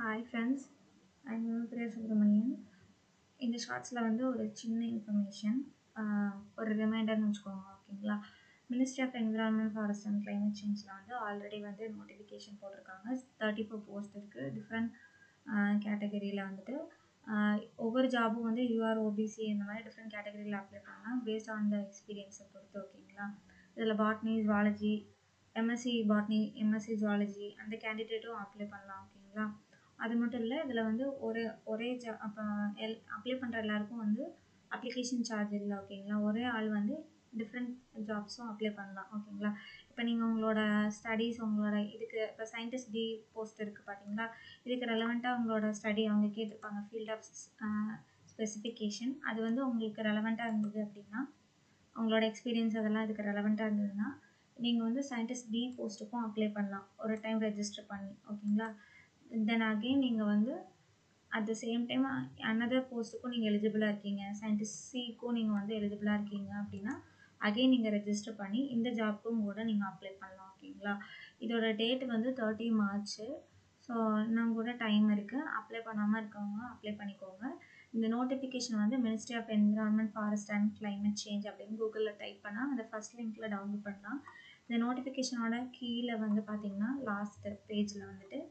Hi friends, I'm Priya Subramanian. இந்த ஷார்ட்ஸில் வந்து ஒரு சின்ன இன்ஃபர்மேஷன் ஒரு ரிமைண்டர்னு வச்சுக்கோங்க ஓகேங்களா. Ministry of environment forest and climate சேஞ்சில் வந்து ஆல்ரெடி வந்து நோட்டிஃபிகேஷன் போட்டிருக்காங்க. 34 போஸ்ட் இருக்குது. டிஃப்ரெண்ட் கேட்டகரியில் வந்துட்டு ஒவ்வொரு ஜாபும் வந்து யூஆர் ஓபிசி இந்த மாதிரி டிஃப்ரெண்ட் கேட்டகரியில் அப்ளை பண்ணலாம் பேஸ்ட் ஆன் த எக்ஸ்பீரியன்ஸை பொறுத்து ஓகேங்களா. இதில் botany zoology MSc botany MSc zoology அந்த கேண்டிடேட்டும் அப்ளை பண்ணலாம் ஓகேங்களா. அது மட்டும் இல்லை, இதில் வந்து ஒரே அப்ளை பண்ணுற எல்லாருக்கும் வந்து அப்ளிகேஷன் சார்ஜ் இல்லை ஓகேங்களா. ஒரே ஆள் வந்து டிஃப்ரெண்ட் ஜாப்ஸும் அப்ளை பண்ணலாம் ஓகேங்களா. இப்போ நீங்கள் உங்களோட ஸ்டடீஸ் உங்களோட இதுக்கு இப்போ சயின்டிஸ்ட் டி போஸ்ட் இருக்குது பார்த்தீங்களா, இதுக்கு ரெலவெண்ட்டாக உங்களோட ஸ்டடி அவங்க கேட்டிருப்பாங்க ஃபீல்ட் ஆஃப் ஸ்பெசிஃபிகேஷன். அது வந்து உங்களுக்கு ரெலவெண்ட்டாக இருந்தது அப்படின்னா, உங்களோட எக்ஸ்பீரியன்ஸ் அதெல்லாம் இதுக்கு ரெலவெண்ட்டாக இருந்ததுன்னா நீங்கள் வந்து சயின்டிஸ்ட் பி போஸ்ட்டுக்கும் அப்ளை பண்ணலாம் ஒரு டைம் ரெஜிஸ்டர் பண்ணி ஓகேங்களா. தென் அகெயின் நீங்கள் வந்து at the same time another போஸ்ட்டுக்கும் நீங்கள் எலிஜிபிளாக இருக்கீங்க, சயின்டிஸ்ட் சிக்கும் நீங்கள் வந்து எலிஜிபிளாக இருக்கீங்க அப்படின்னா அகெயின் நீங்கள் ரெஜிஸ்டர் பண்ணி இந்த ஜாப்க்கும் கூட நீங்கள் அப்ளை பண்ணலாம் ஓகேங்களா. இதோட டேட் வந்து 30 மார்ச். ஸோ இன்னும் கூட டைம் இருக்குது. அப்ளை பண்ணாமல் இருக்கவங்க அப்ளை பண்ணிக்கோங்க. இந்த நோட்டிஃபிகேஷன் வந்து ministry of environment forest and climate change அப்படின்னு கூகுளில் டைப் பண்ணால் அந்த ஃபர்ஸ்ட் லிங்க்கில் டவுன்லோட் பண்ணலாம். இந்த நோட்டிஃபிகேஷனோட கீழே வந்து பார்த்தீங்கன்னா லாஸ்ட் பேஜில் வந்துட்டு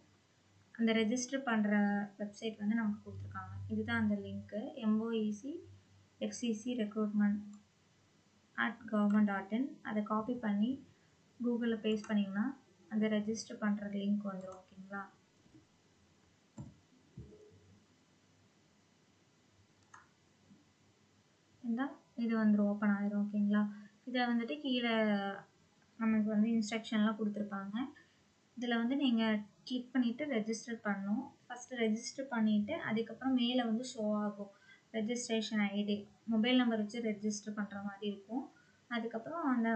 அந்த ரெஜிஸ்டர் பண்ணுற வெப்சைட் வந்து நமக்கு கொடுத்துருக்காங்க. இதுதான் அந்த லிங்க்கு, MOEC FCC recruitment@government.in. அதை காப்பி பண்ணி கூகுளில் பேஸ்ட் பண்ணிங்கன்னா அந்த ரெஜிஸ்டர் பண்ணுற லிங்க் வந்துடும் ஓகேங்களா. இது வந்துடும், ஓப்பன் ஆயிரும் ஓகேங்களா. இதை வந்துட்டு கீழே நமக்கு வந்து இன்ஸ்ட்ரக்ஷன்லாம் கொடுத்துருப்பாங்க. இதில் வந்து நீங்கள் கிளிக் பண்ணிவிட்டு ரெஜிஸ்டர் பண்ணணும். ஃபஸ்ட்டு ரெஜிஸ்டர் பண்ணிவிட்டு அதுக்கப்புறம் மேலே வந்து ஷோ ஆகும் ரெஜிஸ்ட்ரேஷன் ஐடி, மொபைல் நம்பர் வச்சு ரெஜிஸ்டர் பண்ணுற மாதிரி இருக்கும். அதுக்கப்புறம் அந்த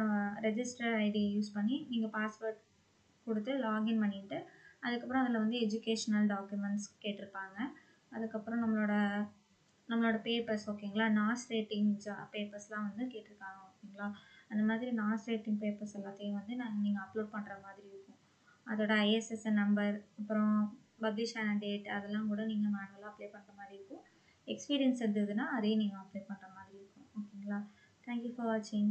ரெஜிஸ்டர் ஐடி யூஸ் பண்ணி நீங்கள் பாஸ்வேர்ட் கொடுத்து லாகின் பண்ணிவிட்டு அதுக்கப்புறம் அதில் வந்து எஜுகேஷ்னல் டாக்குமெண்ட்ஸ் கேட்டிருப்பாங்க. அதுக்கப்புறம் நம்மளோட பேப்பர்ஸ் ஓகேங்களா, நாஸ் ரேட்டிங் பேப்பர்ஸ்லாம் வந்து கேட்டிருக்காங்க ஓகேங்களா. அந்த மாதிரி நாஸ் ரேட்டிங் பேப்பர்ஸ் எல்லாத்தையும் வந்து நீங்கள் அப்லோட் பண்ணுற மாதிரி இருக்கும். அதோட ISSN நம்பர் அப்புறம் பப்ளிஷ் ஆன டேட் அதெல்லாம் கூட நீங்கள் மேனுவலாக அப்ளை பண்ணுற மாதிரி இருக்கும். எக்ஸ்பீரியன்ஸ் இருந்ததுன்னா அதையும் நீங்கள் அப்ளை பண்ணுற மாதிரி இருக்கும் ஓகேங்களா. தேங்க்யூ ஃபார் வாட்சிங்.